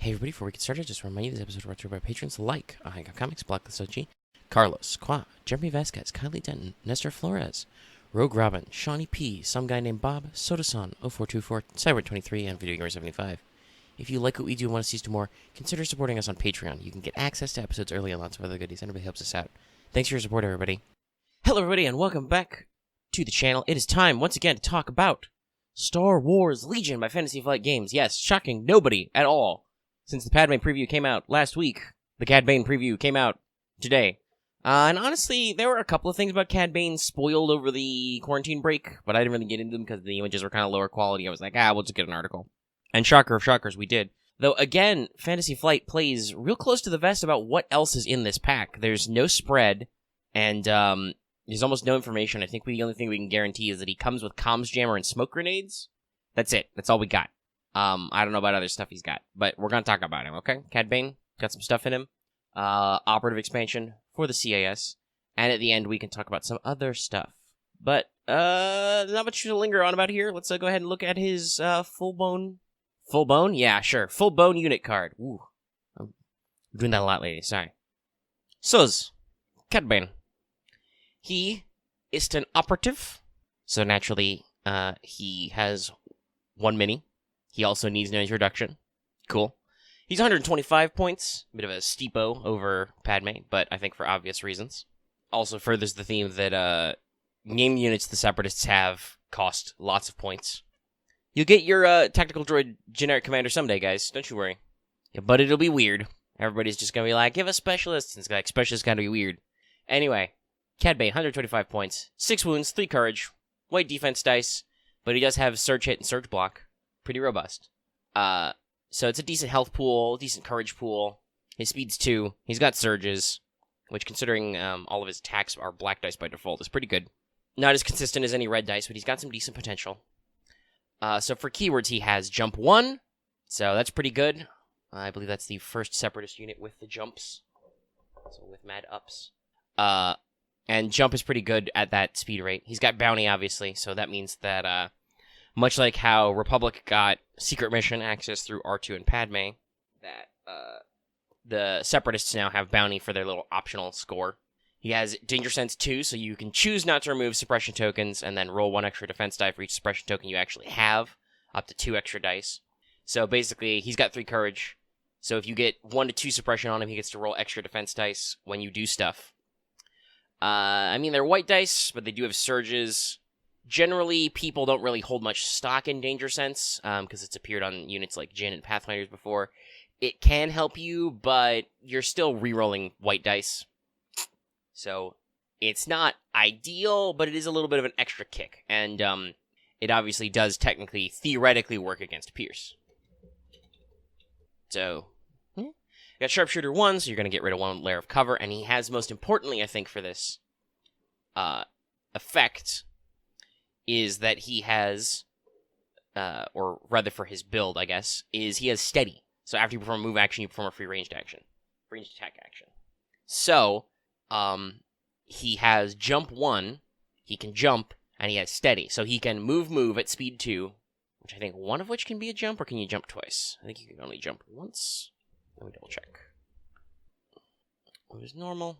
Hey everybody, before we get started, just remind you this episode is brought to you by patrons like I Got Comics, Block the Sochi, Carlos, Qua, Jeremy Vasquez, Kylie Denton, Nestor Flores, Rogue Robin, Shawnee P, some guy named Bob, Sodasan, 0424, Cyber23, and Video Gamer 75. If you like what we do and want to see us do more, consider supporting us on Patreon. You can get access to episodes early and lots of other goodies, and it really helps us out. Thanks for your support, everybody. Hello everybody, and welcome back to the channel. It is time, once again, to talk about Star Wars Legion by Fantasy Flight Games. Yes, shocking nobody at all. Since the Cad Bane preview came out last week, the Cad Bane preview came out today. And honestly, there were a couple of things about Cad Bane spoiled over the quarantine break, but I didn't really get into them because the images were kind of lower quality. I was like, we'll just get an article. And shocker of shockers, we did. Though, again, Fantasy Flight plays real close to the vest about what else is in this pack. There's no spread, and there's almost no information. I think the only thing we can guarantee is that he comes with comms jammer and smoke grenades. That's it. That's all we got. I don't know about other stuff he's got, but we're going to talk about him, okay? Cad Bane, got some stuff in him. Operative expansion for the CAS. And at the end, we can talk about some other stuff. But, there's not much to linger on about here. Let's go ahead and look at his, full bone? Yeah, sure. Full bone unit card. Ooh. I'm doing that a lot lately, sorry. So's, Cad Bane. He is an operative. So naturally, he has one mini. He also needs no introduction. Cool. He's 125 points. A bit of a steepo over Padme, but I think for obvious reasons. Also furthers the theme that game units the Separatists have cost lots of points. You'll get your tactical droid generic commander someday, guys. Don't you worry. Yeah, but it'll be weird. Everybody's just going to be like, give us specialists. And it's like, specialists got to be weird. Anyway, Cad Bane, 125 points. 6 wounds, 3 courage. White defense dice. But he does have surge hit and surge block. Pretty robust. So it's a decent health pool, decent courage pool. His speed's 2. He's got surges, which considering all of his attacks are black dice by default is pretty good. Not as consistent as any red dice, but he's got some decent potential. So for keywords, he has jump 1, so that's pretty good. I believe that's the first Separatist unit with the jumps, so with mad ups. And jump is pretty good at that speed rate. He's got bounty, obviously, so that means that much like how Republic got secret mission access through R2 and Padme, that the Separatists now have bounty for their little optional score. He has Danger Sense 2, so you can choose not to remove suppression tokens and then roll 1 extra defense die for each suppression token you actually have, up to 2 extra dice. So basically, he's got 3 courage, so if you get 1 to 2 suppression on him, he gets to roll extra defense dice when you do stuff. I mean, they're white dice, but they do have surges. Generally, people don't really hold much stock in Danger Sense, because it's appeared on units like Jin and Pathfinders before. It can help you, but you're still rerolling white dice. So, it's not ideal, but it is a little bit of an extra kick. And, it obviously does technically, theoretically work against Pierce. So, you got Sharpshooter 1, so you're going to get rid of 1 layer of cover, and he has, most importantly, I think, for this, effect, is that he has, or rather for his build, I guess, is he has steady. So after you perform a move action, you perform a free ranged action. Ranged attack action. So, he has jump 1, he can jump, and he has steady. So he can move at speed 2, which I think one of which can be a jump, or can you jump twice? I think you can only jump once. Let me double check. What is normal?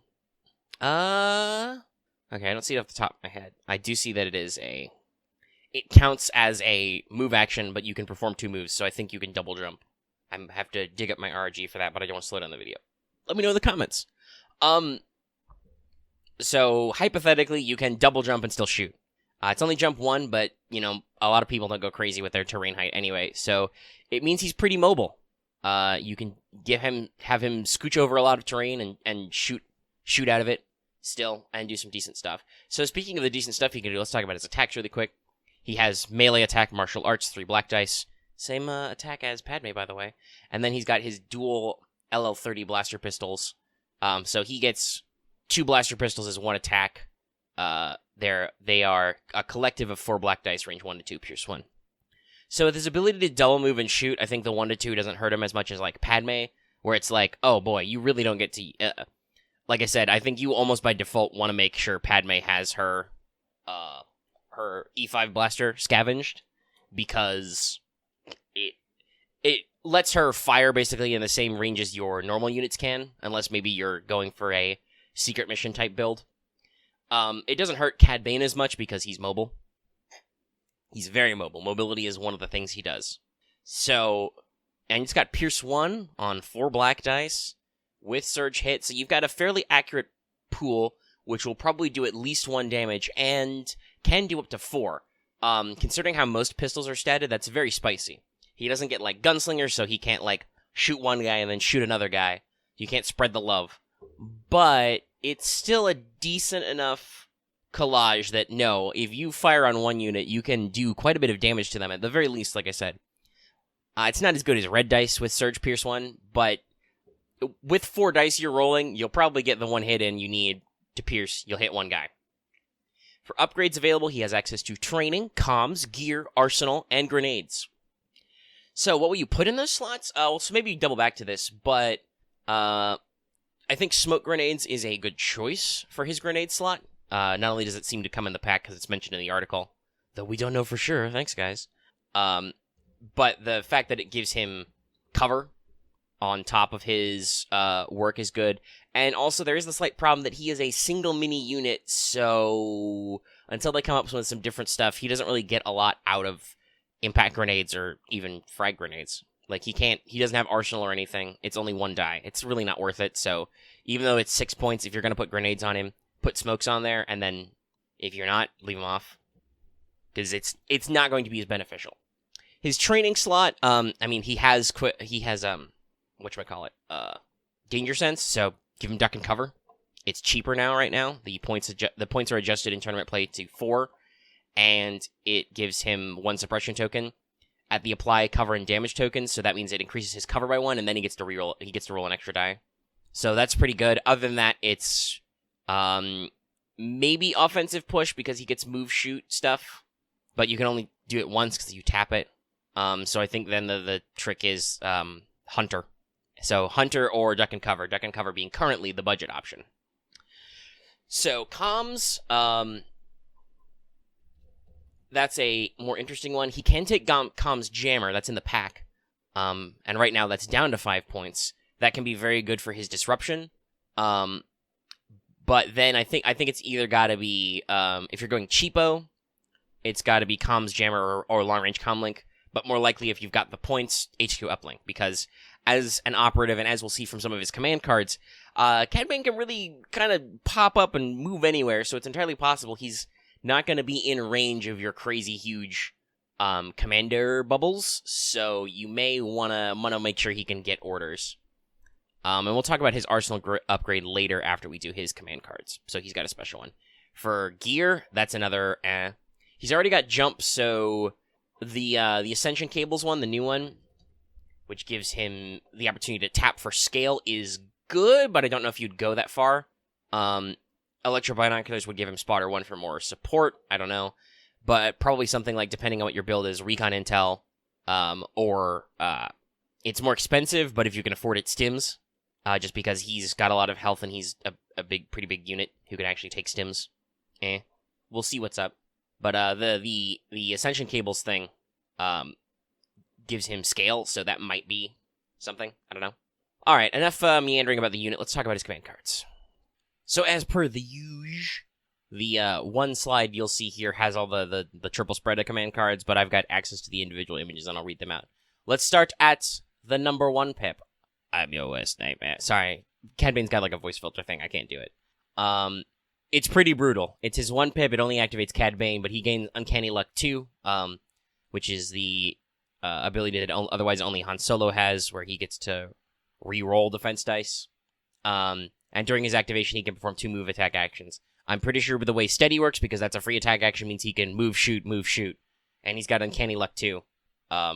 Okay, I don't see it off the top of my head. I do see that it counts as a move action, but you can perform 2 moves, so I think you can double jump. I have to dig up my RG for that, but I don't want to slow down the video. Let me know in the comments. So, hypothetically, you can double jump and still shoot. It's only jump 1, but, a lot of people don't go crazy with their terrain height anyway, so it means he's pretty mobile. You can have him scooch over a lot of terrain and shoot out of it still, and do some decent stuff. So speaking of the decent stuff he can do, let's talk about his attacks really quick. He has melee attack, martial arts, 3 black dice. Same attack as Padme, by the way. And then he's got his dual LL30 blaster pistols. So he gets 2 blaster pistols as 1 attack. They are a collective of 4 black dice, range 1 to 2, pierce 1. So with his ability to double move and shoot, I think the 1 to 2 doesn't hurt him as much as like Padme, where it's like, oh boy, you really don't get to... like I said, I think you almost by default want to make sure Padme has her E5 blaster scavenged, because it lets her fire basically in the same range as your normal units can, unless maybe you're going for a secret mission type build. It doesn't hurt Cad Bane as much because he's mobile. He's very mobile. Mobility is one of the things he does. So, and it's got Pierce 1 on 4 black dice with Surge hit, so you've got a fairly accurate pool, which will probably do at least 1 damage and can do up to 4. Considering how most pistols are statted, that's very spicy. He doesn't get, like, Gunslinger, so he can't, like, shoot one guy and then shoot another guy. You can't spread the love. But it's still a decent enough collage that, no, if you fire on one unit, you can do quite a bit of damage to them, at the very least, like I said. It's not as good as red dice with Surge Pierce 1, but with 4 dice you're rolling, you'll probably get the 1 hit in you need to pierce. You'll hit 1 guy. For upgrades available, he has access to training, comms, gear, arsenal, and grenades. So what will you put in those slots? So maybe double back to this, but I think smoke grenades is a good choice for his grenade slot. Not only does it seem to come in the pack because it's mentioned in the article, though we don't know for sure, thanks guys, but the fact that it gives him cover on top of his work is good. And also there is the slight problem that he is a single mini unit, so until they come up with some different stuff, he doesn't really get a lot out of impact grenades or even frag grenades. Like, he doesn't have arsenal or anything. It's only 1 die. It's really not worth it. So even though it's 6 points, if you're going to put grenades on him, put smokes on there, and then if you're not, leave him off. Because it's not going to be as beneficial. His training slot, he has danger sense, so give him duck and cover. It's cheaper now, right now. The points are adjusted in tournament play to 4, and it gives him 1 suppression token at the apply, cover, and damage tokens, so that means it increases his cover by 1, and then he gets to roll an extra die. So that's pretty good. Other than that, it's maybe offensive push because he gets move shoot stuff, but you can only do it once because you tap it. So I think then the trick is Hunter. So Hunter or Duck and Cover. Duck and Cover being currently the budget option. So comms, that's a more interesting one. He can take comms Jammer. That's in the pack. And right now that's down to 5 points. That can be very good for his disruption. But then I think it's either got to be, if you're going cheapo, it's got to be comms Jammer or long range comlink. But more likely, if you've got the points, HQ uplink, because as an operative, and as we'll see from some of his command cards, Cad Bane can really kind of pop up and move anywhere, so it's entirely possible he's not going to be in range of your crazy huge commander bubbles, so you may want to make sure he can get orders. And we'll talk about his arsenal upgrade later after we do his command cards, so he's got a special one. For gear, that's another He's already got jump, so the Ascension Cables one, the new one, which gives him the opportunity to tap for scale, is good, but I don't know if you'd go that far. Electro Binoculars would give him Spotter 1 for more support, I don't know, but probably something like, depending on what your build is, Recon Intel, or it's more expensive, but if you can afford it, Stims, just because he's got a lot of health and he's a pretty big unit who can actually take Stims. We'll see what's up. But the Ascension Cables thing gives him scale, so that might be something. I don't know. All right, enough meandering about the unit. Let's talk about his command cards. So as per the usual, the one slide you'll see here has all the triple spread of command cards, but I've got access to the individual images, and I'll read them out. Let's start at the number 1 pip. I'm your worst nightmare. Sorry, Cad Bane's got like a voice filter thing. I can't do it. It's pretty brutal. It's his 1 pip. It only activates Cad Bane, but he gains Uncanny Luck 2, which is the ability that otherwise only Han Solo has, where he gets to re-roll defense dice. And during his activation, he can perform 2 move attack actions. I'm pretty sure the way Steady works, because that's a free attack action, means he can move, shoot. And he's got Uncanny Luck 2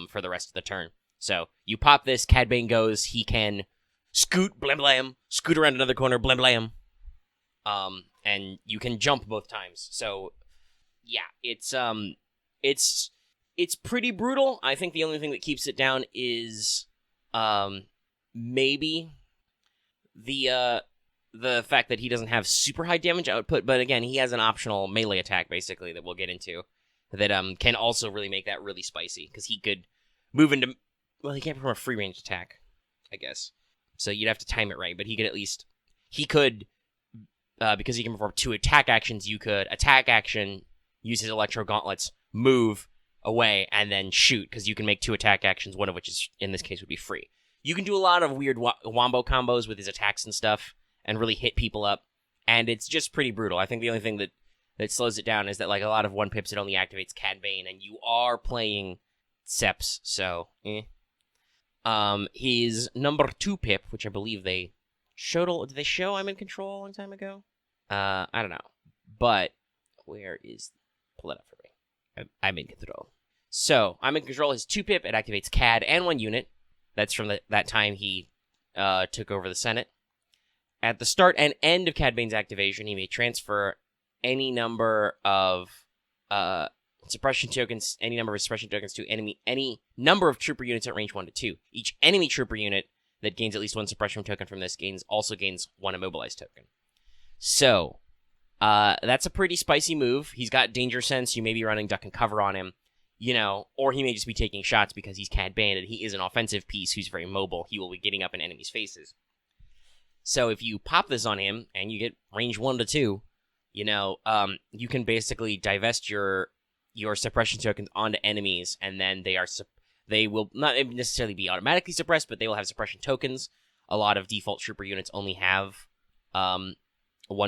for the rest of the turn. So you pop this, Cad Bane goes, he can scoot, blam blam, scoot around another corner, blam blam. And you can jump both times. So yeah, it's pretty brutal. I think the only thing that keeps it down is maybe the fact that he doesn't have super high damage output, but again, he has an optional melee attack basically that we'll get into that can also really make that really spicy, because he could move into Well, he can't perform a free range attack, I guess. So you'd have to time it right, but he could at least... He could, because he can perform 2 attack actions, you could attack action, use his Electro Gauntlets, move away, and then shoot, because you can make 2 attack actions, one of which is, in this case, would be free. You can do a lot of weird wombo combos with his attacks and stuff, and really hit people up, and it's just pretty brutal. I think the only thing that slows it down is that, like, a lot of 1-pips, it only activates Cad Bane, and you are playing Seps, so, his number 2 pip, which I believe they showed... Did they show I'm in control a long time ago? I don't know. But, where is... Pull that up for me. I'm in control. So, I'm in control. His 2 pip, it activates Cad and 1 unit. That's from that time he took over the Senate. At the start and end of Cad Bane's activation, he may transfer any number of suppression tokens, any number of suppression tokens to any number of trooper units at range 1 to 2. Each enemy trooper unit that gains at least 1 suppression token from this also gains 1 immobilized token. So, that's a pretty spicy move. He's got danger sense. You may be running duck and cover on him, or he may just be taking shots because he's Cad Bane and he is an offensive piece who's very mobile. He will be getting up in enemies' faces. So if you pop this on him and you get range 1 to 2, you can basically divest your suppression tokens onto enemies, and then they will not necessarily be automatically suppressed, but they will have suppression tokens. A lot of default trooper units only have 1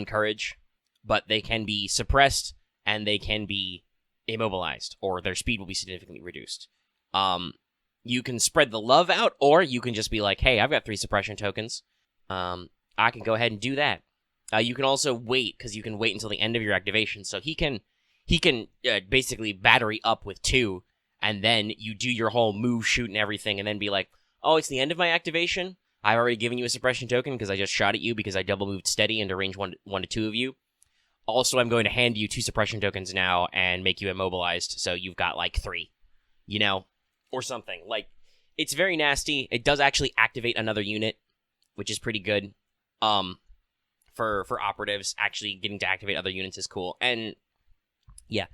courage, but they can be suppressed and they can be immobilized, or their speed will be significantly reduced. You can spread the love out, or you can just be like, hey, I've got 3 suppression tokens. I can go ahead and do that. You can also wait, because you can wait until the end of your activation, so he can basically battery up with 2, and then you do your whole move, shoot, and everything, and then be like, oh, it's the end of my activation? I've already given you a suppression token because I just shot at you because I double moved steady into range 1 to 2 of you. Also, I'm going to hand you 2 suppression tokens now and make you immobilized, so you've got, like, 3, or something. Like, it's very nasty. It does actually activate another unit, which is pretty good. For operatives, actually getting to activate other units is cool. And, yeah,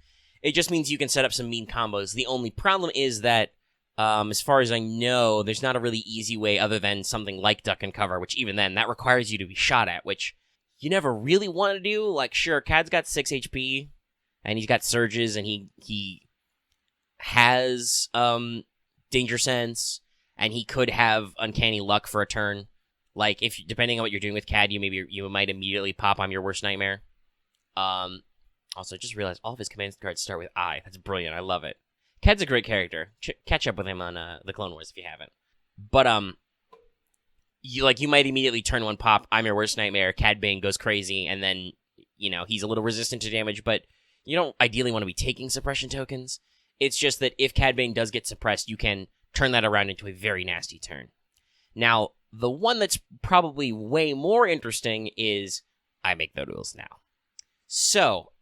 it just means you can set up some mean combos. The only problem is that, as far as I know, there's not a really easy way other than something like duck and cover, which even then, that requires you to be shot at, which you never really want to do. Like, sure, Cad's got 6 HP, and he's got surges, and he has danger sense, and he could have uncanny luck for a turn. Like, if depending on what you're doing with Cad, you might immediately pop I'm your worst nightmare. Also, just realized all of his command cards start with I. That's brilliant. I love it. Cad's a great character. Catch up with him on the Clone Wars if you haven't. But you might immediately turn 1 pop I'm your worst nightmare. Cad Bane goes crazy, and then he's a little resistant to damage. But you don't ideally want to be taking suppression tokens. It's just that if Cad Bane does get suppressed, you can turn that around into a very nasty turn. Now, the one that's probably way more interesting is I make the rules now. So,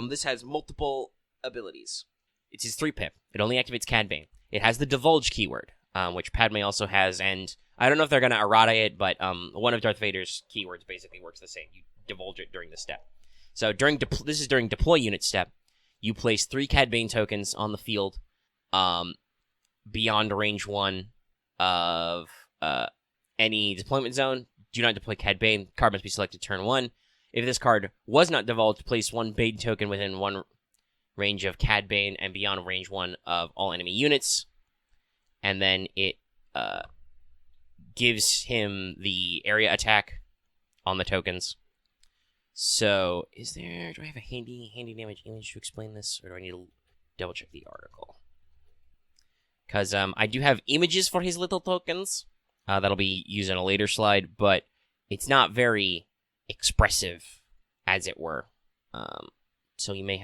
this has multiple abilities. It's his 3 pip. It only activates Cad Bane. It has the divulge keyword, which Padme also has, and I don't know if they're going to errata it, but one of Darth Vader's keywords basically works the same. You divulge it during the step. So this is during deploy unit step. You place 3 Cad Bane tokens on the field beyond range 1 of any deployment zone. Do not deploy Cad Bane. Card must be selected turn 1. If this card was not divulged, place 1 Bane token within 1 range of Cad Bane and beyond range 1 of all enemy units. And then it gives him the area attack on the tokens. So, do I have a handy damage image to explain this, or do I need to double check the article? Because I do have images for his little tokens. That'll be used in a later slide, but it's not very expressive, as it were. So I may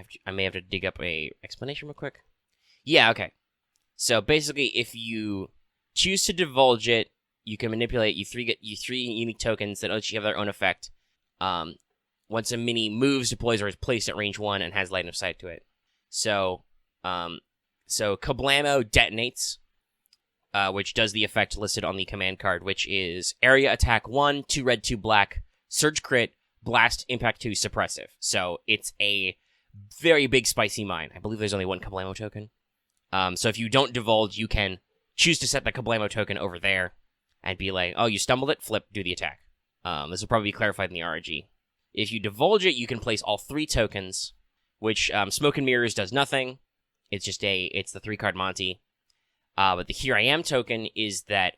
have to dig up a explanation real quick. Yeah, okay. So basically, if you choose to divulge it, you can manipulate. You get 3 unique tokens that each have their own effect. Once a mini moves, deploys, or is placed at range 1 and has line of sight to it. So Kablamo detonates, which does the effect listed on the command card, which is area attack 1, 2 red, 2 black, surge crit, blast, impact 2, suppressive. So it's a very big spicy mine. I believe there's only 1 Kablamo token. So if you don't divulge, you can choose to set the Kablamo token over there and be like, oh, you stumbled it, flip, do the attack. This will probably be clarified in the RRG. If you divulge it, you can place all 3 tokens, which Smoke and Mirrors does nothing. It's just it's the 3-card Monty. But the Here I Am token is that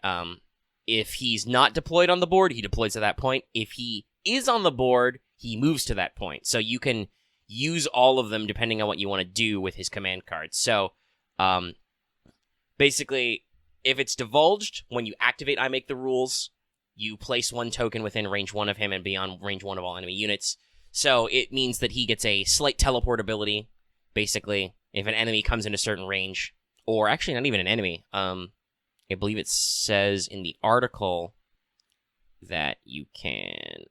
if he's not deployed on the board, he deploys to that point. If he is on the board, he moves to that point. So you can use all of them depending on what you want to do with his command cards. So basically, if it's divulged, when you activate I Make the Rules, you place 1 token within range 1 of him and beyond range 1 of all enemy units. So it means that he gets a slight teleport ability, basically, if an enemy comes in a certain range. Or actually, not even an enemy. I believe it says in the article that you can...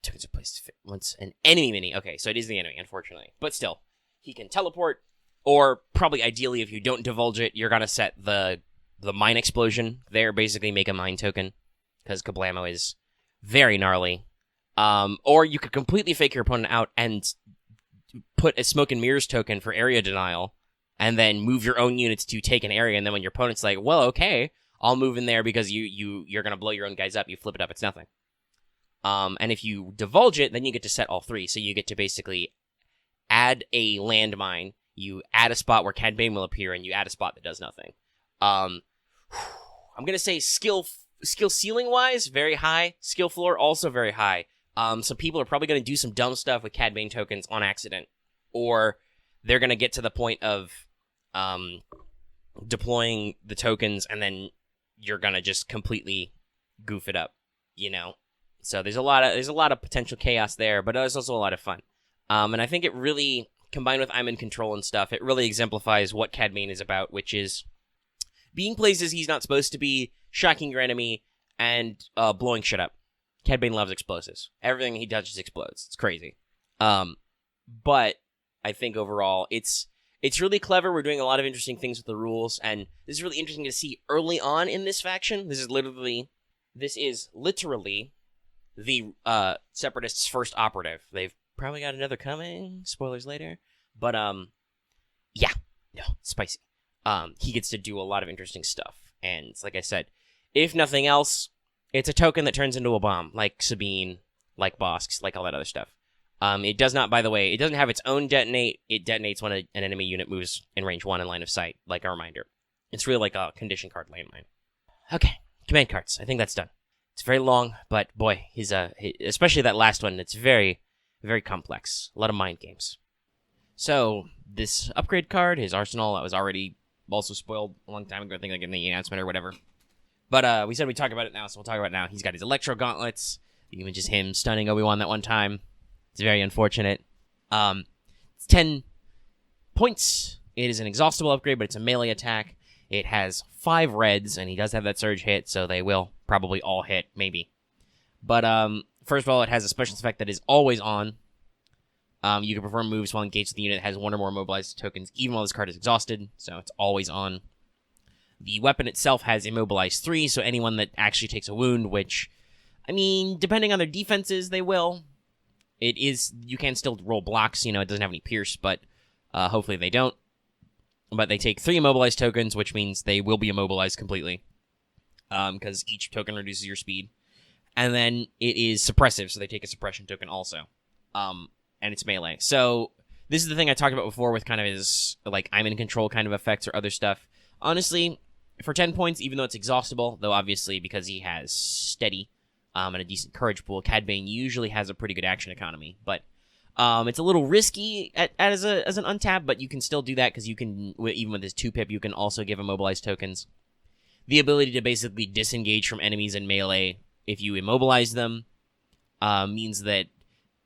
Tokens are placed once an enemy mini. Okay, so it is the enemy, unfortunately. But still, he can teleport. Or probably ideally, if you don't divulge it, you're going to set the mine explosion there, basically make a mine token, because Kablamo is very gnarly. Or you could completely fake your opponent out and put a Smoke and Mirrors token for area denial, and then move your own units to take an area, and then when your opponent's like, well, okay, I'll move in there because you're going to blow your own guys up, you flip it up, it's nothing. And if you divulge it, then you get to set all 3, so you get to basically add a landmine, you add a spot where Cad Bane will appear, and you add a spot that does nothing. I'm going to say skill ceiling-wise, very high. Skill floor, also very high. So people are probably going to do some dumb stuff with Cad Bane tokens on accident. Or they're going to get to the point of deploying the tokens, and then you're going to just completely goof it up, you know? So there's a lot of potential chaos there, but there's also a lot of fun. And I think it really, combined with I'm in control and stuff, it really exemplifies what Cad Bane is about, which is being places he's not supposed to be, shocking your enemy, and blowing shit up. Cad Bane loves explosives. Everything he touches explodes. It's crazy. But I think overall, it's really clever. We're doing a lot of interesting things with the rules, and this is really interesting to see early on in this faction. This is literally the Separatists' first operative. They've probably got another coming. Spoilers later. But, yeah. No, spicy. He gets to do a lot of interesting stuff. And, like I said, if nothing else, it's a token that turns into a bomb, like Sabine, like Bosk, like all that other stuff. It does not, by the way, it doesn't have its own detonate. It detonates when an enemy unit moves in range 1 in line of sight, like a reminder. It's really like a condition card landmine. Okay, command cards. I think that's done. It's very long, but boy, especially that last one, it's very, very complex. A lot of mind games. So, this upgrade card, his arsenal, that was already also spoiled a long time ago, I think like in the announcement or whatever. But we said we'd talk about it now, so we'll talk about it now. He's got his Electro Gauntlets, even just him stunning Obi-Wan that one time. It's very unfortunate. It's 10 points. It is an exhaustible upgrade, but it's a melee attack. It has 5 reds, and he does have that surge hit, so they will probably all hit, maybe. But first of all, it has a special effect that is always on. You can perform moves while engaged with the unit that has 1 or more mobilized tokens, even while this card is exhausted, so it's always on. The weapon itself has Immobilize 3, so anyone that actually takes a wound, which, I mean, depending on their defenses, they will. You can still roll blocks, it doesn't have any pierce, but hopefully they don't. But they take 3 immobilized tokens, which means they will be immobilized completely, because each token reduces your speed. And then it is suppressive, so they take a suppression token also. And it's melee. So this is the thing I talked about before with kind of his, like, I'm in control kind of effects or other stuff. Honestly, for 10 points, even though it's exhaustible, though obviously because he has steady and a decent courage pool, Cad Bane usually has a pretty good action economy. But it's a little risky as an untap, but you can still do that because you can, even with his 2-pip, you can also give immobilized tokens. The ability to basically disengage from enemies in melee if you immobilize them means that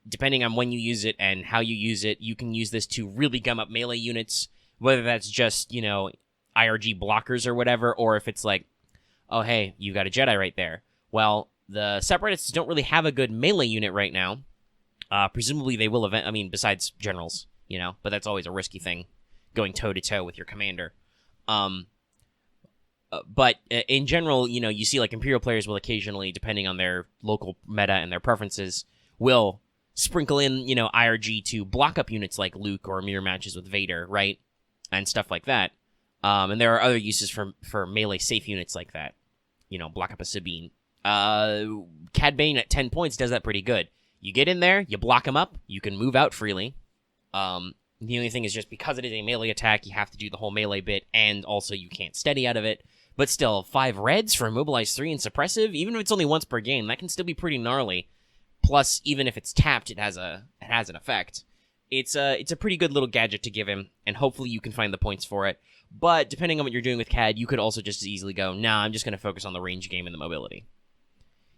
depending on when you use it and how you use it, you can use this to really gum up melee units, whether that's just, IRG blockers or whatever, or if it's like, oh, hey, you got a Jedi right there. Well, the Separatists don't really have a good melee unit right now. Presumably they will besides generals, but that's always a risky thing, going toe-to-toe with your commander. But in general, you see like Imperial players will occasionally, depending on their local meta and their preferences, will sprinkle in, IRG to block up units like Luke or mirror matches with Vader, right? And stuff like that. And there are other uses for melee safe units like that. Block up a Sabine. Cad Bane at 10 points does that pretty good. You get in there, you block him up, you can move out freely. The only thing is just because it is a melee attack, you have to do the whole melee bit, and also you can't steady out of it. But still, 5 reds for Immobilize 3 and Suppressive, even if it's only once per game, that can still be pretty gnarly. Plus, even if it's tapped, it has an effect. It's a pretty good little gadget to give him, and hopefully you can find the points for it. But depending on what you're doing with Cad, you could also just as easily go, nah, I'm just going to focus on the range game and the mobility.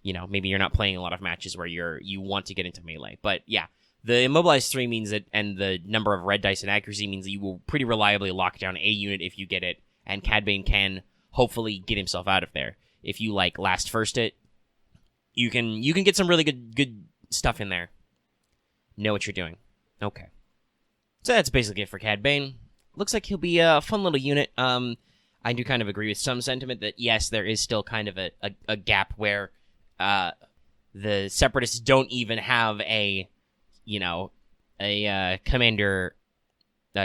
Maybe you're not playing a lot of matches where you want to get into melee. But yeah, the Immobilize 3 means that, and the number of red dice and accuracy means that you will pretty reliably lock down a unit if you get it, and Cad Bane can hopefully get himself out of there. If you last first it, you can get some really good stuff in there. Know what you're doing. Okay. So that's basically it for Cad Bane. Looks like he'll be a fun little unit. I do kind of agree with some sentiment that yes, there is still kind of a gap where the Separatists don't even have a commander,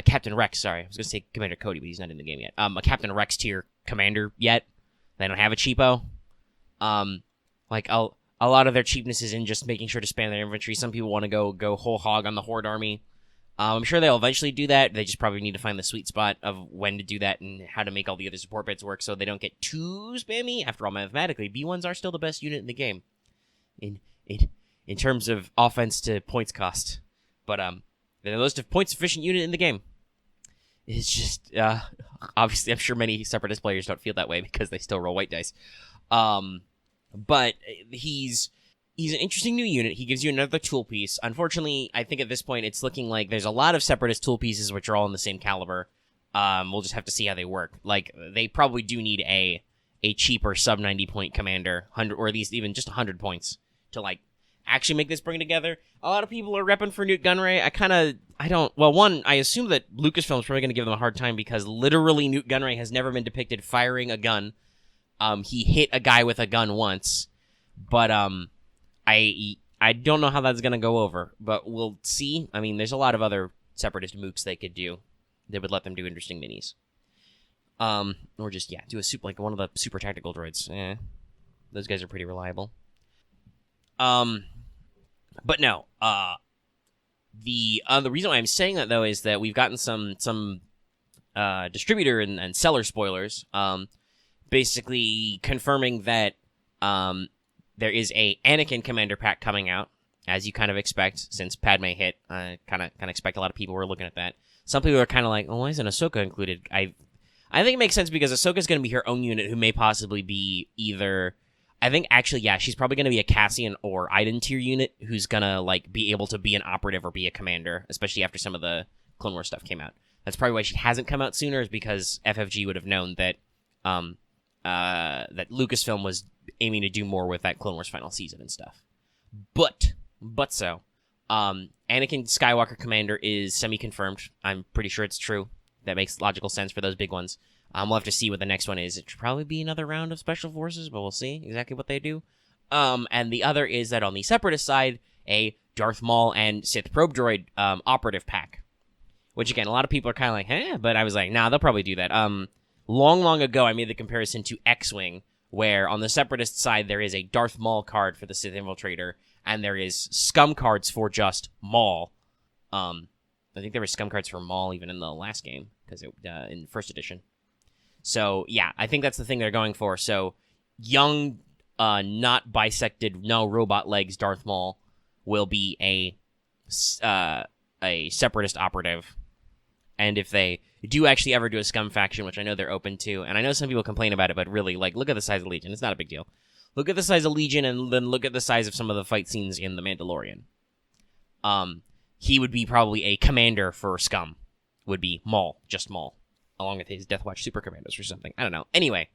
Captain Rex. Sorry, I was gonna say Commander Cody, but he's not in the game yet. A Captain Rex tier commander yet. They don't have a cheapo. A lot of their cheapness is in just making sure to spam their infantry. Some people want to go whole hog on the Horde army. I'm sure they'll eventually do that. They just probably need to find the sweet spot of when to do that and how to make all the other support bits work so they don't get too spammy. After all, mathematically, B1s are still the best unit in the game in terms of offense to points cost. But they're the most points efficient unit in the game. It's just obviously, I'm sure many Separatist players don't feel that way because they still roll white dice. But he's an interesting new unit. He gives you another tool piece. Unfortunately, I think at this point it's looking like there's a lot of Separatist tool pieces which are all in the same caliber. We'll just have to see how they work. They probably do need a cheaper sub 90 point commander, 100 or at least even just 100 points to actually make this bring together. A lot of people are repping for Newt Gunray. I assume that Lucasfilm's probably going to give them a hard time because literally Newt Gunray has never been depicted firing a gun. He hit a guy with a gun once, but I don't know how that's going to go over, but we'll see. I mean, there's a lot of other Separatist mooks they could do that would let them do interesting minis. Or just, do one of the super tactical droids. Those guys are pretty reliable. But no, the reason why I'm saying that, though, is that we've gotten some distributor and seller spoilers, basically confirming that, there is a Anakin Commander pack coming out, as you kind of expect, since Padme hit. I kind of expect a lot of people were looking at that. Some people are kind of like, oh, why isn't Ahsoka included? I think it makes sense because Ahsoka's going to be her own unit who may possibly be either... I think, actually, she's probably going to be a Cassian or Iden tier unit who's going to, be able to be an operative or be a commander, especially after some of the Clone Wars stuff came out. That's probably why she hasn't come out sooner, is because FFG would have known that that Lucasfilm was aiming to do more with that Clone Wars final season and stuff. But Anakin Skywalker Commander is semi-confirmed. I'm pretty sure it's true. That makes logical sense for those big ones. We'll have to see what the next one is. It should probably be another round of Special Forces, but we'll see exactly what they do. And the other is that on the Separatist side, a Darth Maul and Sith Probe Droid operative pack. Which, again, a lot of people are kind of like, but I was like, nah, they'll probably do that. Long ago, I made the comparison to X-Wing, where on the Separatist side, there is a Darth Maul card for the Sith Infiltrator, and there is scum cards for just Maul. I think there were scum cards for Maul even in the last game, because in first edition. So, I think that's the thing they're going for. So, young, not bisected, no robot legs Darth Maul will be a Separatist operative. And if they do actually ever do a scum faction, which I know they're open to, and I know some people complain about it, but really, look at the size of Legion. It's not a big deal. Look at the size of Legion, and then look at the size of some of the fight scenes in The Mandalorian. He would be probably a commander for scum. Would be Maul, just Maul, along with his Death Watch Super Commandos or something. I don't know. Anyway,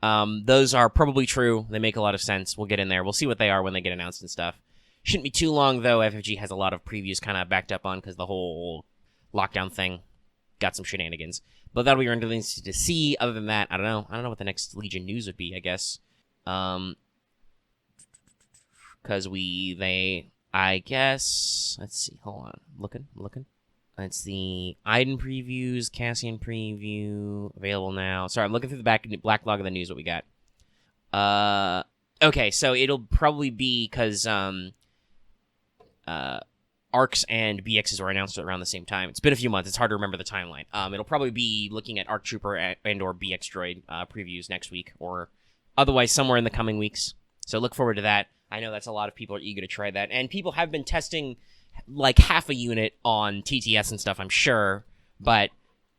those are probably true. They make a lot of sense. We'll get in there. We'll see what they are when they get announced and stuff. Shouldn't be too long, though. FFG has a lot of previews kind of backed up on because the whole lockdown thing got some shenanigans. But that'll be interesting to see. Other than that, I don't know. I don't know what the next Legion news would be, I guess. Because I guess... Let's see. Hold on. Looking. It's the Iden previews, Cassian preview, available now. Sorry, I'm looking through the backlog of the news, what we got. Okay, so it'll probably be because Arcs and BXs were announced around the same time. It's been a few months. It's hard to remember the timeline. It'll probably be looking at Arc Trooper and or BX Droid previews next week, or otherwise somewhere in the coming weeks. So look forward to that. I know that's a lot of people are eager to try that, and people have been testing like half a unit on TTS and stuff, I'm sure. But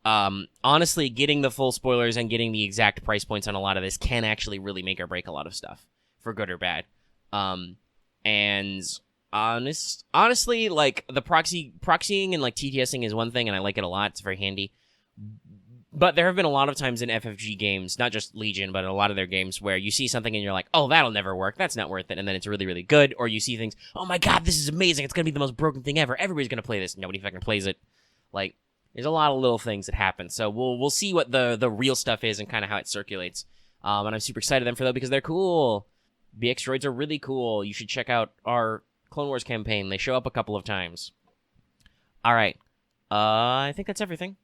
honestly, getting the full spoilers and getting the exact price points on a lot of this can actually really make or break a lot of stuff, for good or bad. And honestly, like the proxying and like TTSing is one thing, and I like it a lot. It's very handy. But there have been a lot of times in FFG games, not just Legion, but a lot of their games, where you see something and you're like, oh, that'll never work. That's not worth it. And then it's really, really good. Or you see things, oh my god, this is amazing. It's going to be the most broken thing ever. Everybody's going to play this. Nobody fucking plays it. Like, there's a lot of little things that happen. So we'll see what the real stuff is and kind of how it circulates. And I'm super excited for them because they're cool. BX droids are really cool. You should check out our Clone Wars campaign. They show up a couple of times. All right. I think that's everything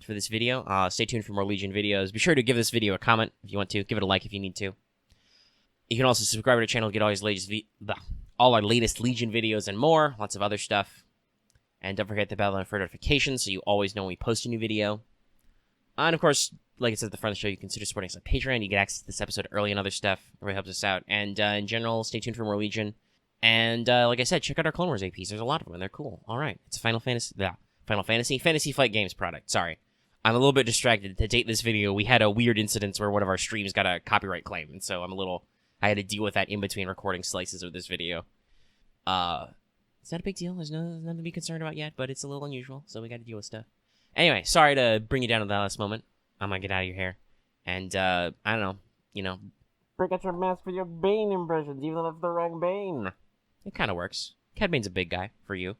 for this video. Stay tuned for more Legion videos. Be sure to give this video a comment if you want to. Give it a like if you need to. You can also subscribe to the channel to get all our latest Legion videos and more. Lots of other stuff. And don't forget the bell for notifications so you always know when we post a new video. And of course, like I said at the front of the show, you can consider supporting us on Patreon. You get access to this episode early and other stuff. It really helps us out. And in general, stay tuned for more Legion. And like I said, check out our Clone Wars APs. There's a lot of them, and they're cool. All right. It's a Fantasy Flight Games product. Sorry. I'm a little bit distracted. To date this video, we had a weird incident where one of our streams got a copyright claim, and so I had to deal with that in between recording slices of this video. It's not a big deal. There's nothing to be concerned about yet, but it's a little unusual, so we got to deal with stuff. Anyway, sorry to bring you down to that last moment. I'm gonna get out of your hair. And, I don't know, break out your mask for your Bane impressions, even if it's the wrong Bane. It kind of works. Cad Bane's a big guy for you.